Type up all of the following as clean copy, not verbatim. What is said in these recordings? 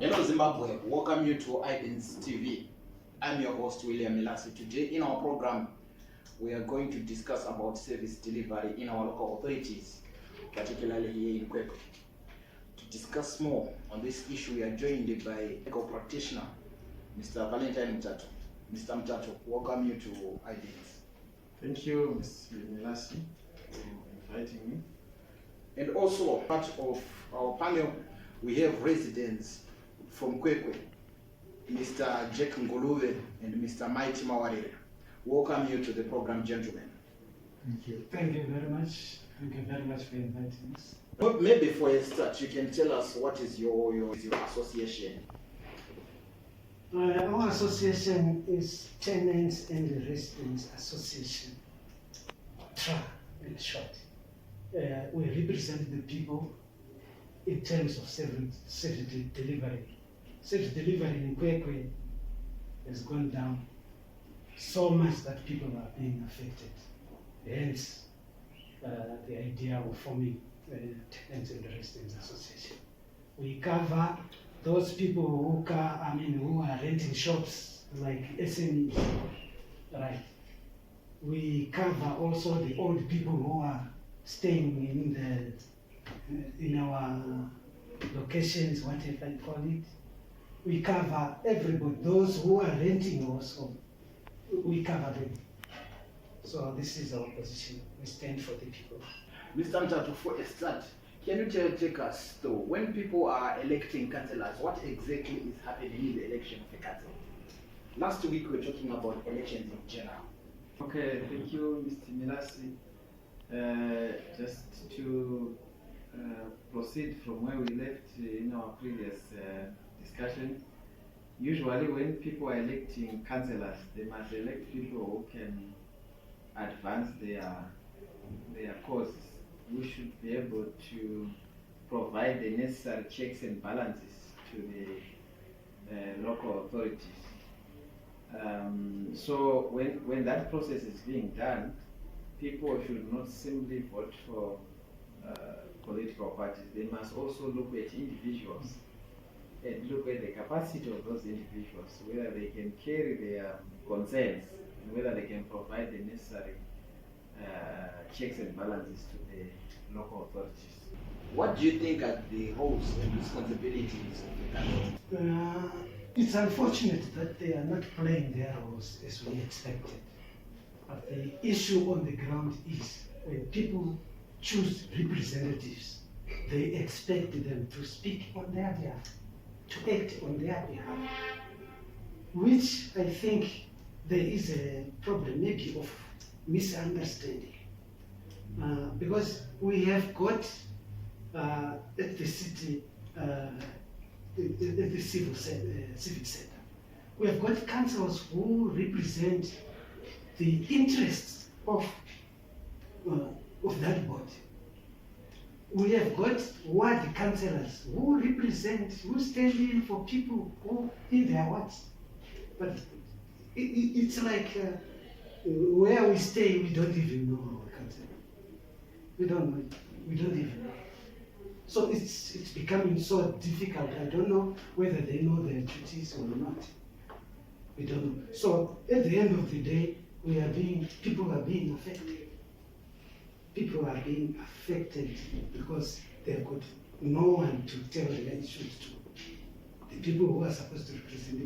Hello Zimbabwe, welcome you to IDENS TV. I'm your host William Milasi. Today in our program, we are going to discuss about service delivery in our local authorities, particularly here in Kwekwe. To discuss more on this issue, we are joined by legal practitioner, Mr. Valentine Mtato. Mr. Mtato, welcome you to IDENS. Thank you, Mr. Milasi, for inviting me. And also, part of our panel, we have residents from Kwekwe, Mr. Jack Nguluve and Mr. Mighty Mawarire. Welcome you to the program, gentlemen. Thank you. Thank you very much. Thank you very much for inviting us. But maybe for a start, you can tell us what is your association. Our association is Tenants and Residents Association, TRA in short. We represent the people in terms of service delivery. Service delivery in Kwekwe has gone down so much that people are being affected. Hence, the idea of forming Tenants and Residents Association. We cover those people who are renting shops like SMEs, right? We cover also the old people who are staying in our locations, whatever you call it. We cover everybody, those who are renting also, we cover them. So this is our position. We stand for the people. Mr. Mtato, for a start, can you take us through, when people are electing councillors, what exactly is happening in the election of a council? Last week we were talking about elections in general. Okay, thank you, Mr. Milasi. Just to proceed from where we left in our previous discussion, usually when people are electing councillors, they must elect people who can advance their causes. We should be able to provide the necessary checks and balances to the local authorities. So when that process is being done, people should not simply vote for political parties. They must also look at individuals and look at the capacity of those individuals, whether they can carry their concerns and whether they can provide the necessary checks and balances to the local authorities. What do you think are the roles and responsibilities of the council? It's unfortunate that they are not playing their roles as we expected. But the issue on the ground is when people choose representatives, they expect them to speak on their behalf, to act on their behalf, which I think there is a problem maybe of misunderstanding. Because we have got at the city, at the civic center, we have got councillors who represent the interests of that body. We have got ward councillors who stand in for people who in their wards. But it's like where we stay, we don't even know our councillor. We don't know. We don't even know. So it's becoming so difficult. I don't know whether they know their duties or not. We don't know. So at the end of the day, people are being affected. People are being affected because they've got no one to tell their issues to. The people who are supposed to represent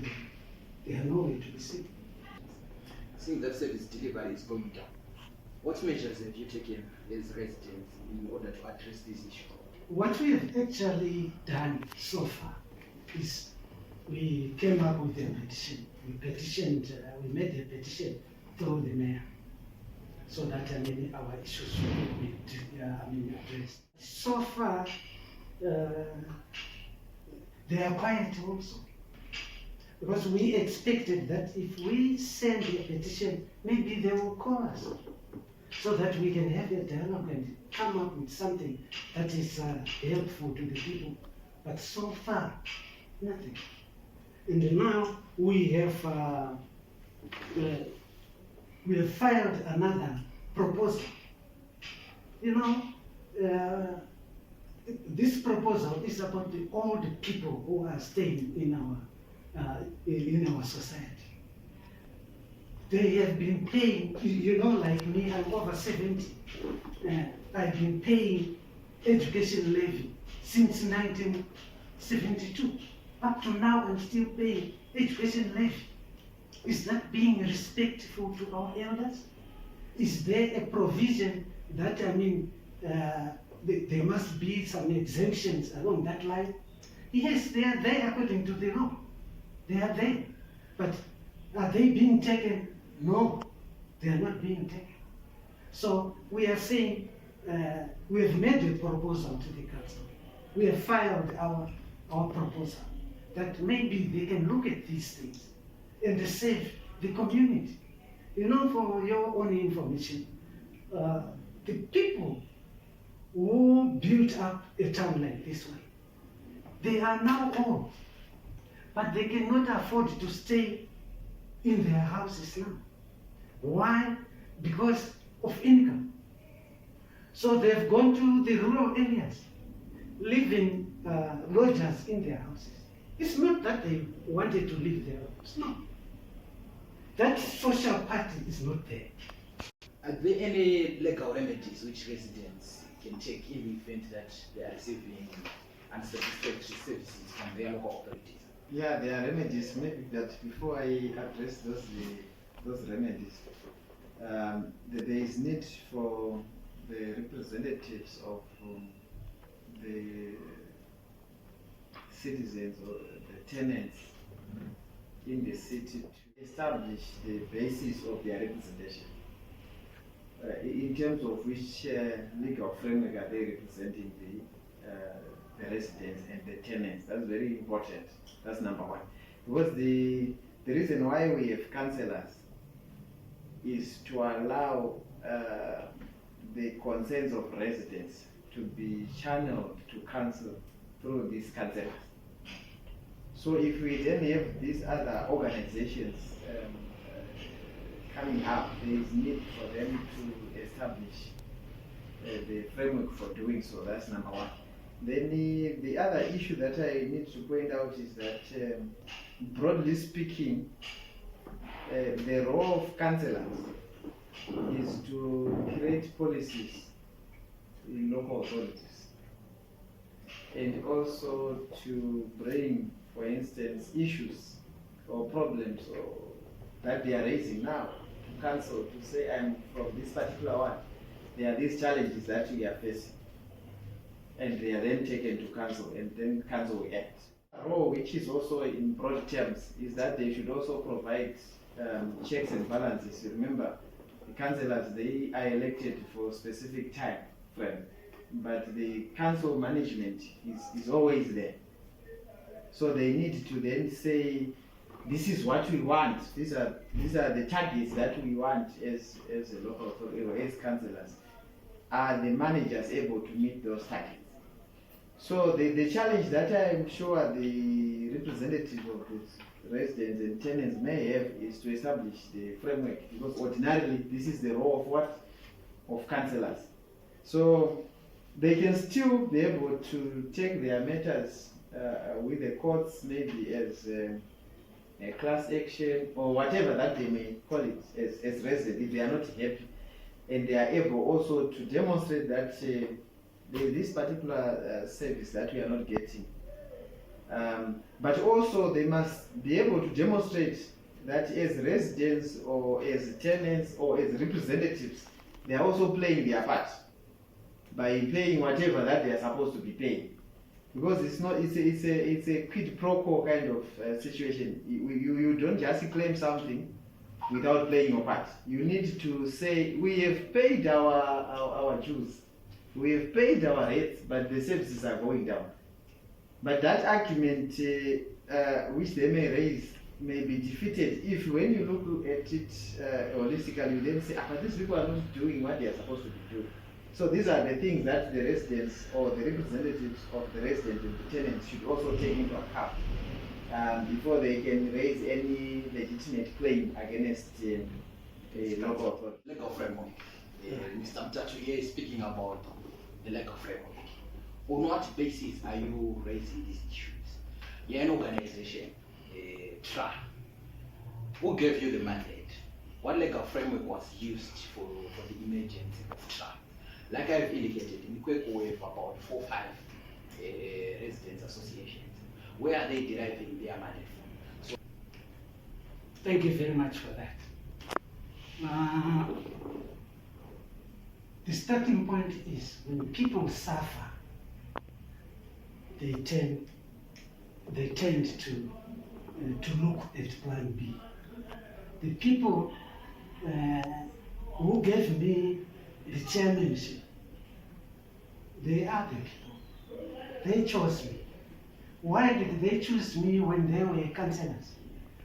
them, they are nowhere to be seen. Seeing that service delivery is going down, what measures have you taken as residents in order to address this issue? What we have actually done so far is we came up with a petition. We made a petition through the mayor so that our issues should be addressed. So far, they are quiet also. Because we expected that if we send a petition, maybe they will call us so that we can have a dialogue and come up with something that is helpful to the people. But so far, nothing. And now we have filed another proposal. this proposal is about the old people who are staying in our society. They have been paying, like me, I'm over 70. I've been paying education levy since 1972. Up to now, I'm still paying education levy. Is that being respectful to our elders? Is there a provision that, there must be some exemptions along that line? Yes, they are there according to the law. They are there. But are they being taken? No, they are not being taken. So we are saying, we have made a proposal to the council. We have filed our proposal that maybe they can look at these things and save the community. For your own information, the people who built up a town like this one, they are now old, but they cannot afford to stay in their houses now. Why? Because of income. So they've gone to the rural areas, living lodgers in their houses. It's not that they wanted to live there. It's not. That social party is not there. Are there any legal remedies which residents can take in the event that they are receiving unsatisfactory services from their local authorities? Yeah, there are remedies. Maybe that before I address those remedies, there is need for the representatives of the citizens or the tenants in the city to establish the basis of their representation. In terms of which legal framework are they representing the residents and the tenants. That's very important. That's number one. Because the reason why we have councillors is to allow the concerns of residents to be channeled to council through these councillors. So if we then have these other organizations coming up, there is need for them to establish the framework for doing so. That's number one. Then the other issue that I need to point out is that, broadly speaking, the role of councillors is to create policies in local authorities and also to bring, for instance, issues or problems that they are raising now to council to say, I'm from this particular one. There are these challenges that we are facing. And they are then taken to council, and then council will act. A role which is also in broad terms is that they should also provide checks and balances. You remember, the councillors, they are elected for a specific time frame, but the council management is always there. So they need to then say, this is what we want. These are the targets that we want as a local authority or as councillors. Are the managers able to meet those targets? So the challenge that I'm sure the representative of the residents and tenants may have is to establish the framework, because ordinarily this is the role of what? Of councillors. So they can still be able to take their matters with the courts, maybe as a class action or whatever that they may call it as residents if they are not happy, and they are able also to demonstrate that this particular service that we are not getting. But also they must be able to demonstrate that as residents or as tenants or as representatives, they are also playing their part by paying whatever that they are supposed to be paying. Because it's a quid pro quo kind of situation. You don't just claim something without playing your part. You need to say, we have paid our dues. We have paid our rates, but the services are going down. But that argument which they may raise may be defeated if, when you look at it holistically, you then say, but these people are not doing what they are supposed to be doing. So these are the things that the residents or the representatives of the residents and the tenants should also take into account before they can raise any legitimate claim against a local authority. Legal framework. Mr. Mtachu here is speaking about the legal framework. On what basis are you raising these issues? You're an organization, TRA. Who gave you the mandate? What legal framework was used for the emergence of TRA? Like I've indicated, in Kwekwe we have about 4 or 5 residents associations. Where are they deriving their money from? So, thank you very much for that. The starting point is when people suffer, they tend to look at Plan B. The people who gave me the chairmanship, they are the people. They chose me. Why did they choose me when they were councillors?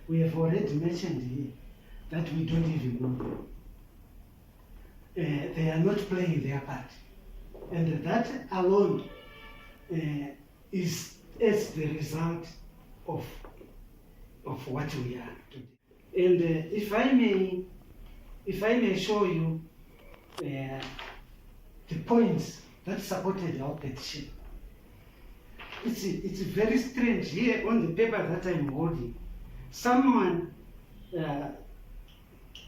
We have already mentioned here that we don't even know them. They are not playing their part. And that alone is as the result of what we are today. And if I may show you the points that supported our petition. It's very strange. Here on the paper that I'm holding, someone had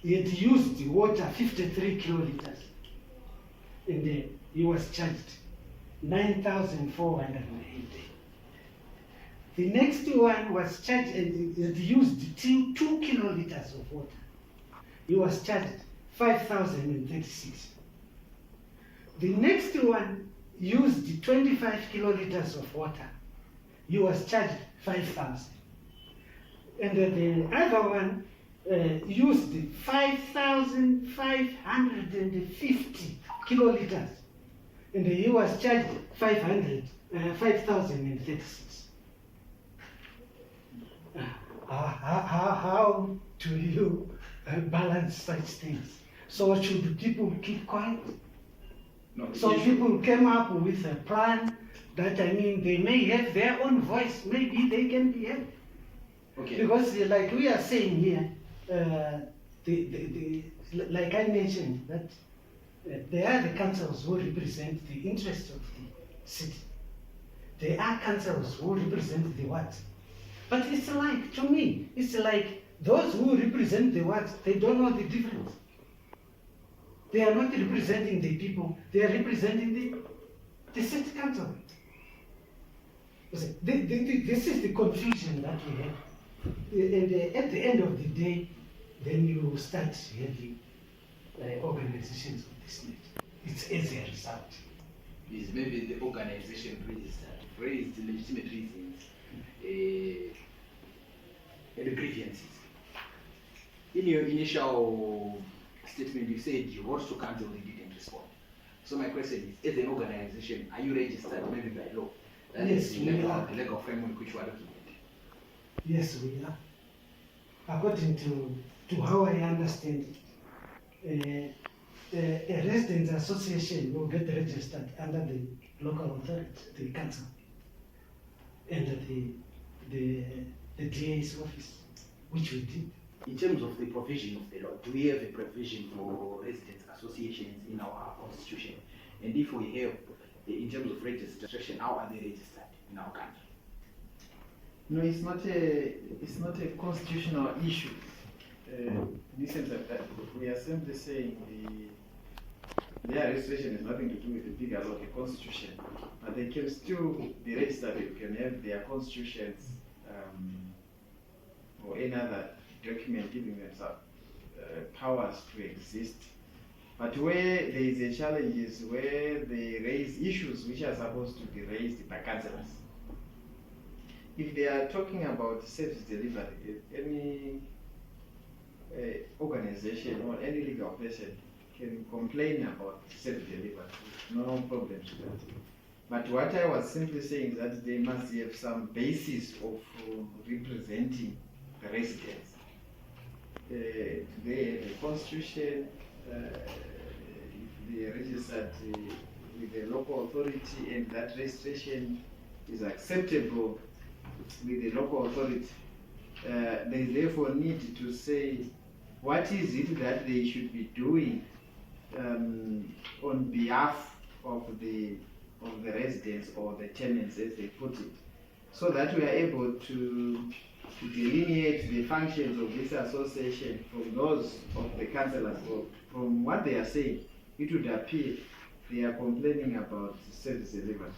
used the water 53 kiloliters, and he was charged 9,480. The next one was charged and had used 2 kiloliters of water. He was charged 5,036. The next one used 25 kiloliters of water. He was charged 5,000. And the other one used 5,550 kiloliters. And he was charged 5,036. How do you balance such things? So should people keep quiet? no, So people came up with a plan that, I mean, they may have their own voice, maybe they can be helped. okay. Because like we are saying here, like I mentioned, that they are the councillors who represent the interests of the city. They are councillors who represent the what? But it's like, to me, it's like those who represent the what, they don't know the difference. They are not representing the people, they are representing the city council. This is the confusion that we have. And at the end of the day, then you start having organizations of this nature. It's as a result. Is maybe the organization raised legitimate reasons and grievances. In your initial statement, you said you wrote to council, they didn't respond. So my question is, as an organization, are you registered maybe by law? That Yes, is the we are. legal framework which you are looking at. Yes, we are. According to how I understand it, a residents association will get registered under the local authority, the council, and the DA's office, which we did. In terms of the provision of the law, do we have a provision for residents associations in our constitution? And if we have, in terms of registration, how are they registered in our country? No, it's not a constitutional issue. In the sense that we are simply saying their registration has nothing to do with the bigger law, the constitution. But they can still be registered. You can have their constitutions or any other document giving them some powers to exist. But where there is a challenge is where they raise issues which are supposed to be raised by councillors. If they are talking about service delivery, any organization or any legal person can complain about service delivery. No problems with that. But what I was simply saying is that they must have some basis of representing the residents. They have a constitution, if they are registered with the local authority and that registration is acceptable with the local authority, they therefore need to say what is it that they should be doing on behalf of the of the residents or the tenants, as they put it, so that we are able to delineate the functions of this association from those of the councillors. From what they are saying, it would appear they are complaining about service delivery.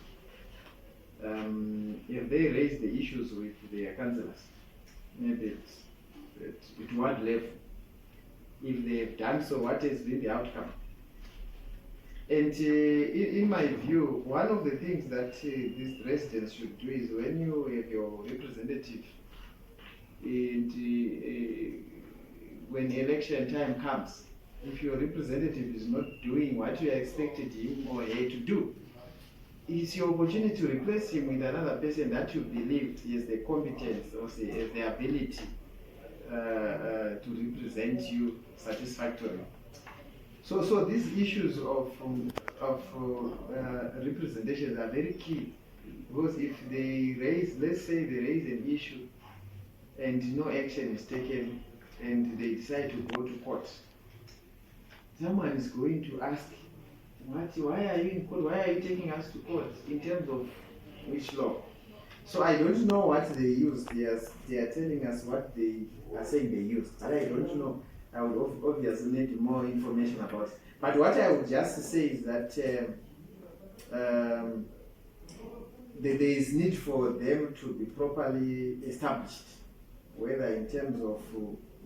If they raise the issues with their councillors, maybe at what level, if they have done so, what has been the outcome? And in my view, one of the things that these residents should do is, when you have your representative, and when election time comes, if your representative is not doing what you expected him or her to do, it's your opportunity to replace him with another person that you believe has the competence or has the ability to represent you satisfactorily. So these issues of representation are very key, because if they raise, let's say they raise an issue and no action is taken and they decide to go to court, someone is going to ask, why are you in court? Why are you taking us to court? In terms of which law? So I don't know what they use. They are telling us what they are saying they use, but I don't know. I would obviously need more information about it. But what I would just say is that there is need for them to be properly established, whether in terms of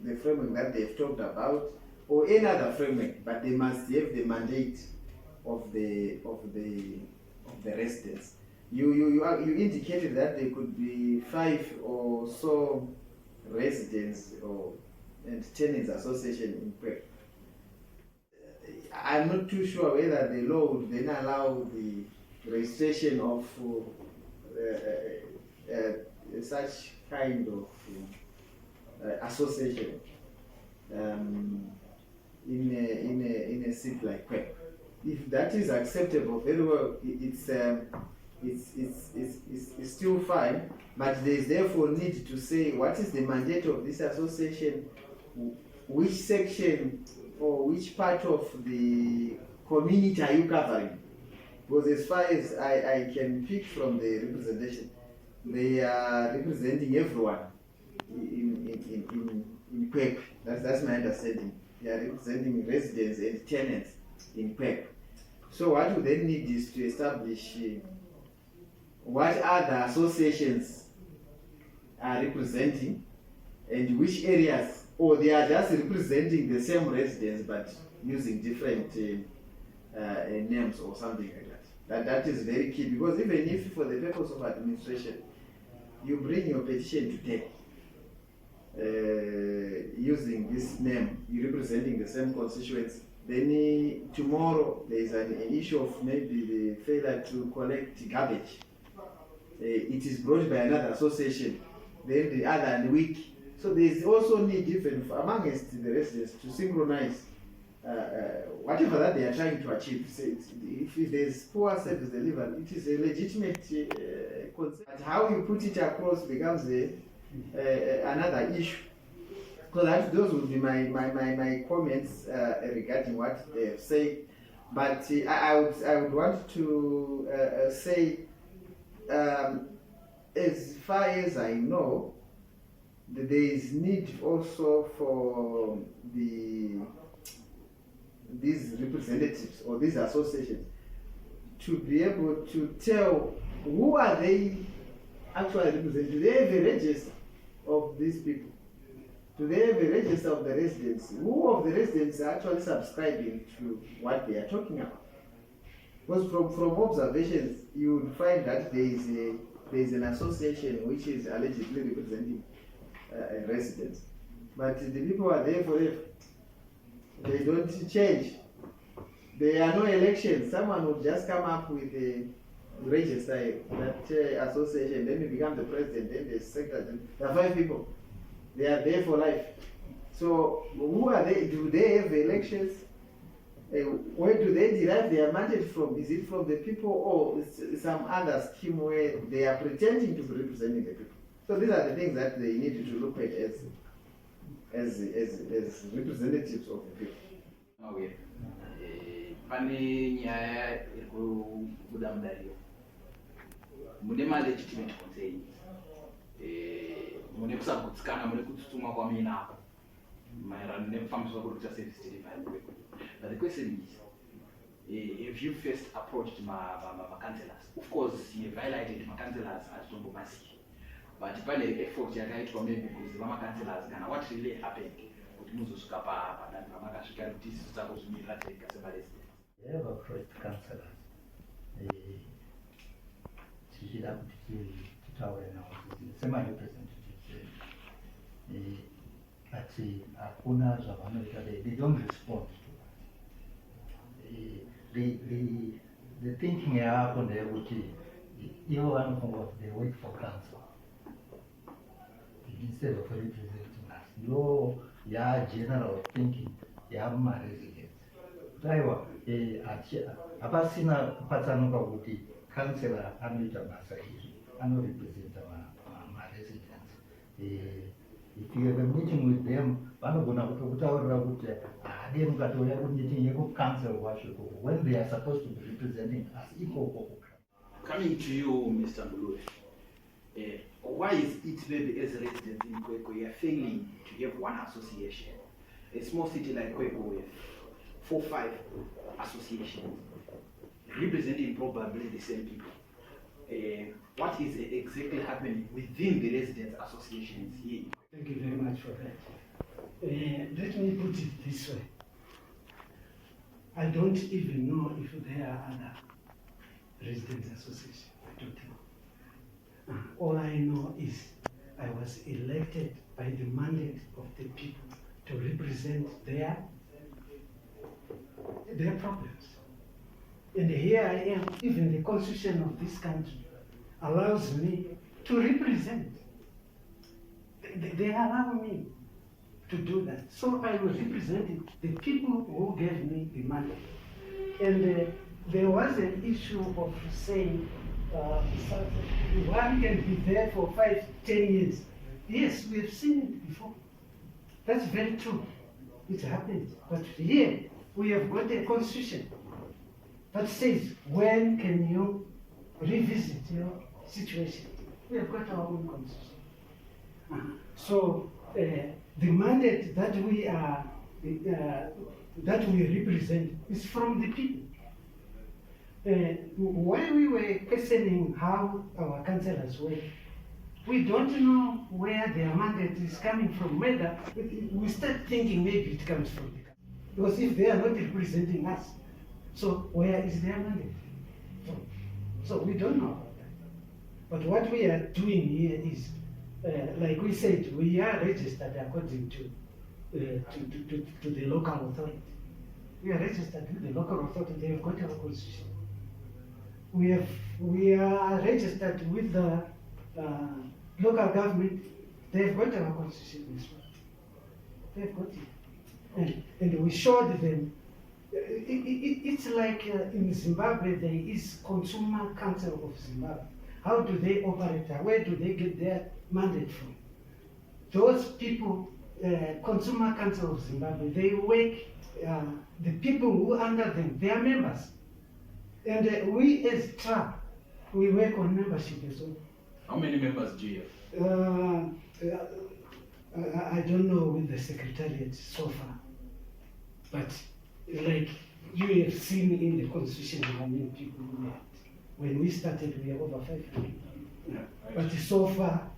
the framework that they've talked about or any other framework, but they must have the mandate of the residents. You indicated that there could be 5 or so residents and tenants association in Kwekwe. I'm not too sure whether the law would then allow the registration of such kind of association in a seat like Kwekwe. If that is acceptable, very well, it's still fine, but there is therefore need to say what is the mandate of this association, which section or which part of the community are you covering? Because as far as I can pick from the representation, they are representing everyone in Kwekwe. That's my understanding. They are representing residents and tenants in Kwekwe. So what we then need is to establish what other associations are representing and which areas, or they are just representing the same residents but using different names or something like that. That is very key, because even if for the purpose of administration you bring your petition today using this name, you're representing the same constituents, then tomorrow there is an issue of maybe the failure to collect garbage. It is brought by another association, then the other week. So there is also need even amongst the residents to synchronize whatever that they are trying to achieve. If there is poor service delivery, it is a legitimate concern. But how you put it across becomes another issue. So those would be my comments regarding what they have said. But I would want to say, as far as I know, there is need also for these representatives or these associations to be able to tell who are they actually representing. Do they have a register of these people? Do they have a register of the residents? Who of the residents are actually subscribing to what they are talking about? Because from observations, you would find that there is an association which is allegedly representing residents, but the people are there forever. They don't change. There are no elections. Someone would just come up with a register that association, then you become the president, then the secretary. There are 5 people. They are there for life. So who are they? Do they have elections? Where do they derive their mandate from? Is it from the people, or some other scheme where they are pretending to be representing the people? So these are the things that they need to look at as representatives of the people. Okay. pane nyaya irikubuda mudariro. Mune legitimate concerns. Mune kusagutsikana, mune kutsutsumwa kwamina apo. Maererano nekufambiswa kuita service delivery. But the question is, if you first approached my councillors, of course you violated my councillors at Tombo Masi. But pane effort yakaitwa maybe kuziva ma councillors kana what really happened kuti muzosvika padanho ramakasvika kuti isusu takuzvimirira tega semaresident. I have approached councillors. Tichida kuti titaure navo sema-representatives. Ati hakuna zvavanoita, they don't respond to the thinking yavo ndeyekuti ivo vanofunga kuti they wait for council instead of representing us. Ndo general thinking yavuma-residents. Kuti aiwa hapasina kupatsanuka kuti councillor anoita basa iri, anorepresenta ma-residents. If you have a meeting with them, vanogona kutaurira kuti hade mukatouya kumeeting yekucancel wasviko when they are supposed to be representing us ikoko. Coming to you, Mr. Mbulwe, why is it maybe as residents in Kwekwe we are failing to have one association? A small city like Kwekwe we have 4-5 associations representing probably the same people. What is exactly happening within the residents associations here? Thank you very much for that. Let me put it this way. I don't even know if there are other residents associations. I don't know. All I know is I was elected by the mandate of the people to represent their problems. And here I am, even the constitution of this country allows me to represent. They allow me to do that. So I was representing the people who gave me the money. And there was an issue of saying, one can be there for 5-10 years. Yes, we have seen it before. That's very true. It happens. But here, we have got a constitution that says, when can you revisit your situation? We have got our own constitution. So the mandate that we represent is from the people. While we were questioning how our councillors work, we don't know where their mandate is coming from. Whether we start thinking maybe it comes from the council, because if they are not representing us, so where is their mandate from? So we don't know about that. But what we are doing here is, like we said, we are registered according to the local authority. We are registered with the local authority. They have got our constitution. We are registered with the local government. They have got our constitution as well. They have got it, and we showed them. It's like in Zimbabwe there is Consumer Council of Zimbabwe. How do they operate? Where do they get their mandate from? Those people, Consumer Council of Zimbabwe, they work, the people who are under them, they are members. And we as TRA, we work on membership as well. How many members do you have? I don't know with the secretariat so far, but like you have seen in the constitution how many people we had. When we started, we were over 500. Yeah, but so far,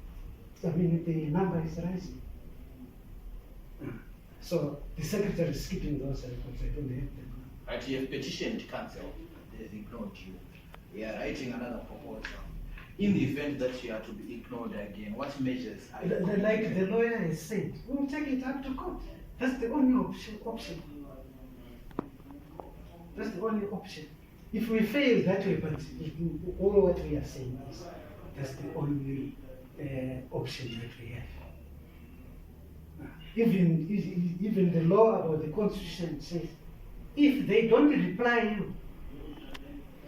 I mean, the number is rising. So the secretary is keeping those records. I don't have them. Right, you have petitioned council, they have ignored you. We are writing another proposal. In the event that you are to be ignored again, what measures are you like the lawyer has said, we'll take it up to court. That's the only option. That's the only option. If we fail that way, but all what we are saying is that's the only option that we have. Even the law about the constitution says, if they don't reply you,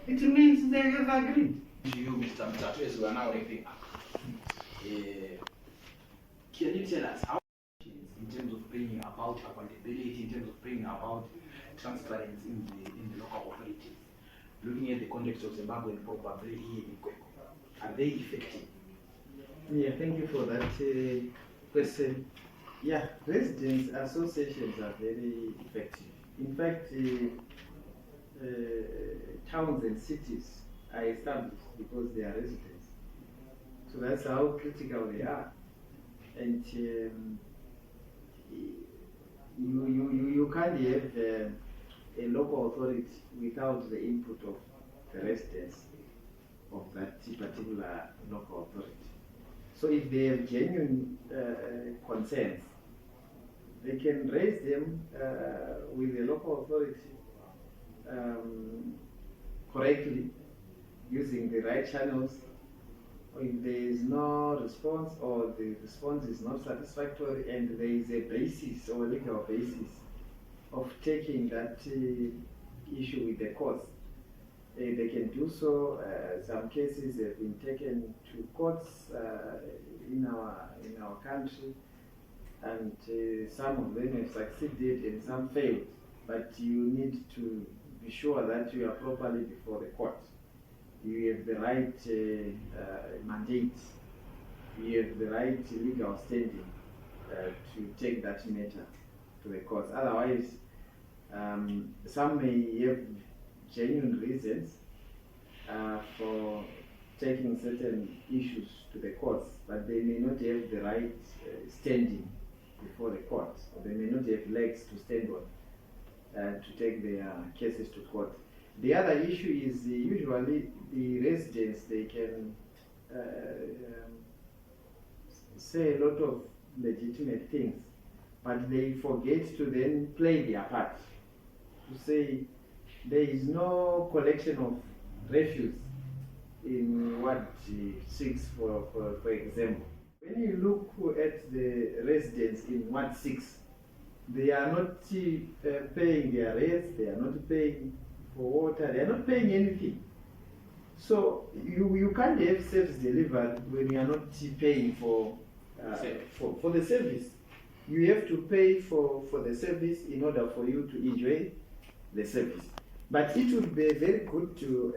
it means they have agreed. To you, Mr. Mtatu, as we are now wrapping up, can you tell us how in terms of bringing about accountability, in terms of bringing about transparency in the local looking at the context of Zimbabwe and probably here in Kwekwe? Are they effective? Yeah, thank you for that question. Yeah, residents associations are very effective. In fact, towns and cities are established because they are residents. So that's how critical they are. And you can't have a local authority without the input of the residents of that particular local authority. So if they have genuine concerns, they can raise them with the local authority correctly, using the right channels. If there is no response or the response is not satisfactory and there is a basis or legal basis of taking that issue with the courts, they can do so. Some cases have been taken to courts in our country, and some of them have succeeded and some failed. But you need to be sure that you are properly before the court. You have the right mandate, you have the right legal standing to take that matter to the courts. Otherwise, some may have genuine reasons for taking certain issues to the courts, but they may not have the right standing before the court, or they may not have legs to stand on to take their cases to court. The other issue is usually the residents, they can say a lot of legitimate things, but they forget to then play their part. To say there is no collection of refuse in Ward 6, for example. When you look at the residents in Ward 6, they are not paying their rates, they are not paying for water, they are not paying anything. So you can't have service delivered when you are not paying for the service. You have to pay for the service in order for you to enjoy the service. But it would be very good to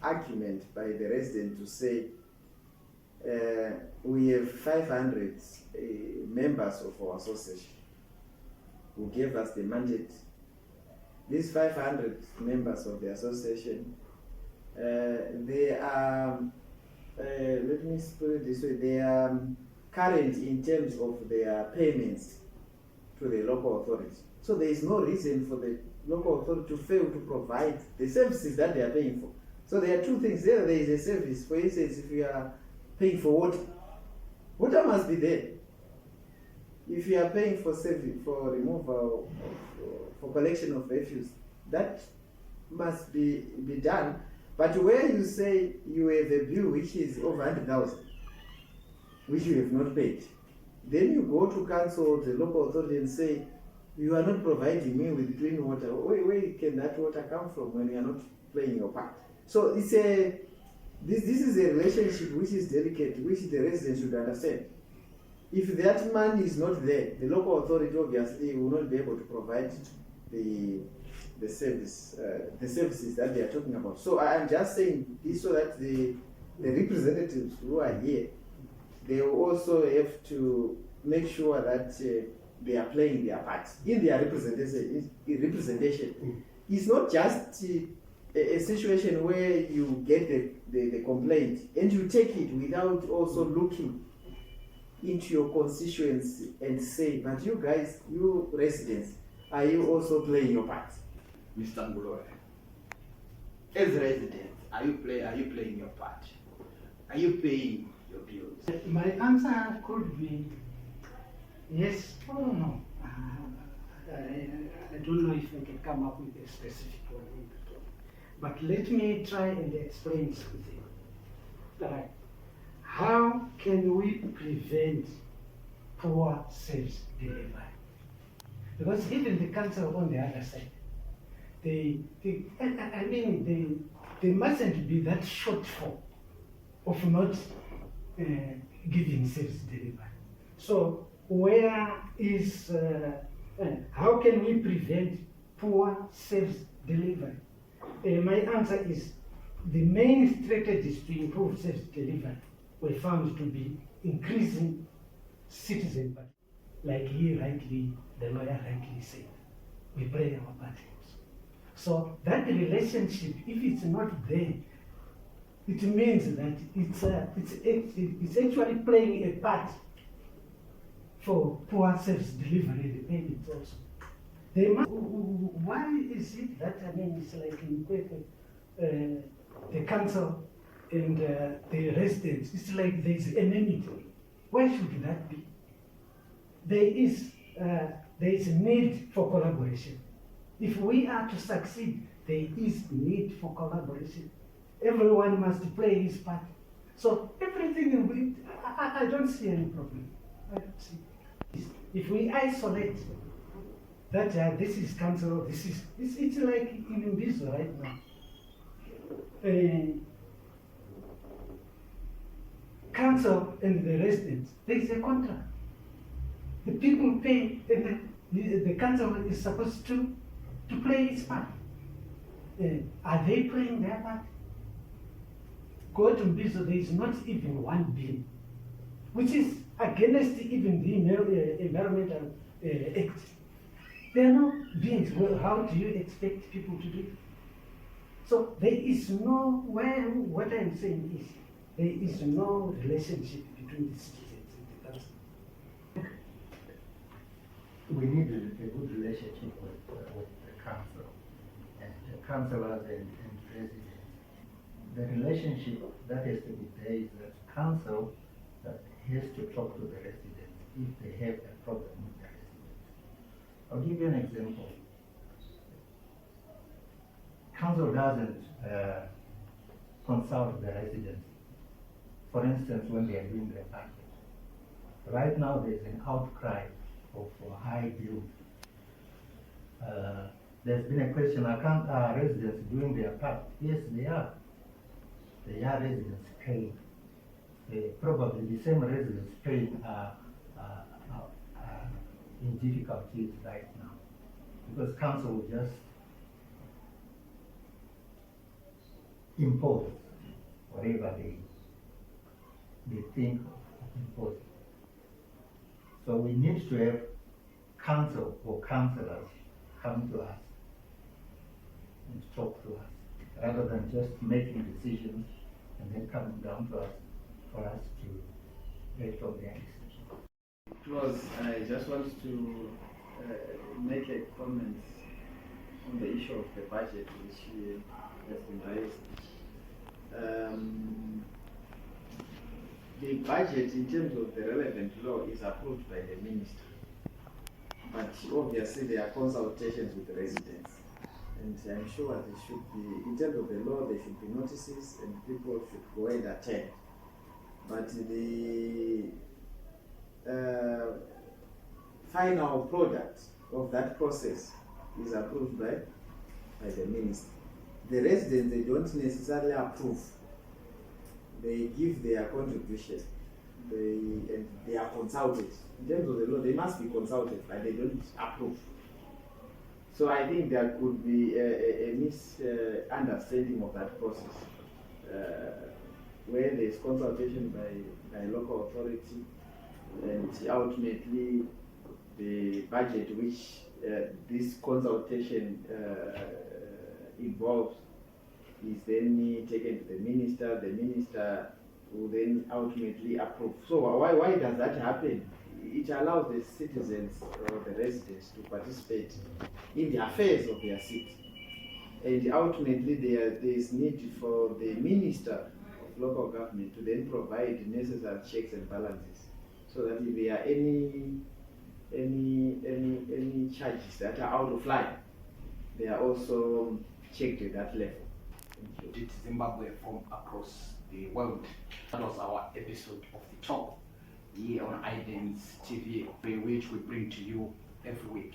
argument by the resident to say we have 500 members of our association who gave us the mandate. These 500 members of the association, they are, let me put it this way, they are current in terms of their payments to the local authority. So there is no reason for the local authority to fail to provide the services that they are paying for. So there are two things. There is a service. For instance, if you are paying for water, water must be there. If you are paying for service, for removal, for collection of refuse, that must be done. But where you say you have a bill which is over 100,000, which you have not paid, then you go to council or the local authority and say, you are not providing me with clean water. Where can that water come from when you are not playing your part? So it's this is a relationship which is delicate, which the residents should understand. If that money is not there, the local authority obviously will not be able to provide the services that they are talking about. So I'm just saying this so that the representatives who are here, they will also have to make sure that they are playing their part in their representation. It's not just a situation where you get the complaint and you take it without also looking into your constituency and say, but you guys, you residents, are you also playing your part? Mr. Ngulowe, as residents, are you playing your part? Are you paying your bills? My answer could be yes or no. I don't know if I can come up with a specific one. But let me try and explain something. Right. How can we prevent poor service delivery? Because even the council on the other side, they mustn't be that shortfall of not giving service delivery. So where is, how can we prevent poor service delivery. My answer is the main strategies to improve service delivery were found to be increasing citizen participation. Like the lawyer rightly said, we play our part. So that relationship, if it's not there, it means that it's actually playing a part for poor service delivery and the payments also. They must, why is it that, it's like in Kwekwe, the council and the residents, it's like there's enmity. Why should that be? There is a need for collaboration. If we are to succeed, there is need for collaboration. Everyone must play his part. So everything, I don't see any problem. I don't see. If we isolate that this is council, it's like in Mbizo right now. Council and the residents, there is a contract. The people pay, and the council is supposed to play its part. Are they playing their part? Go to Mbizo, there is not even one bill, which is against even the Environmental Act. There are no bills. Well, how do you expect people to do it? So there is no, what I'm saying is, there is no relationship between the citizens and the council. We need a good relationship with the council and the councillors and residents. The relationship that has to be there is that council has to talk to the residents if they have a problem with the residents. I'll give you an example. Council doesn't consult the residents. For instance, when they are doing their budget. Right now there's an outcry of high bill. There's been a question, are residents doing their part? Yes, they are. They are residents paying. Probably the same residents paying are in difficulties right now. Because council will just impose whatever they think of imposing. So we need to have council or councillors come to us and talk to us, rather than just making decisions and then coming down to us for us to act on their decisions. I just want to make a comment on the issue of the budget which has been raised. The budget in terms of the relevant law is approved by the minister, but obviously there are consultations with the residents, and I'm sure there should be, in terms of the law, there should be notices and people should go and attend. But the final product of that process is approved by the minister. The residents, they don't necessarily approve. They give their contribution, and they are consulted. In terms of the law, they must be consulted, but they don't approve. So I think there could be a misunderstanding of that process, where there is consultation by local authority, and ultimately the budget which this consultation involves is then taken to the minister will then ultimately approve. So why does that happen? It allows the citizens or the residents to participate in the affairs of their city. And ultimately there is need for the minister of local government to then provide necessary checks and balances, so that if there are any charges that are out of line, they are also checked at that level. Did Zimbabwe from across the world? That was our episode of The Talk here on Idens TV, which we bring to you every week,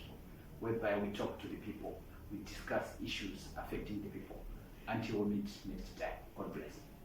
whereby we talk to the people, we discuss issues affecting the people. Until we meet next time, God bless.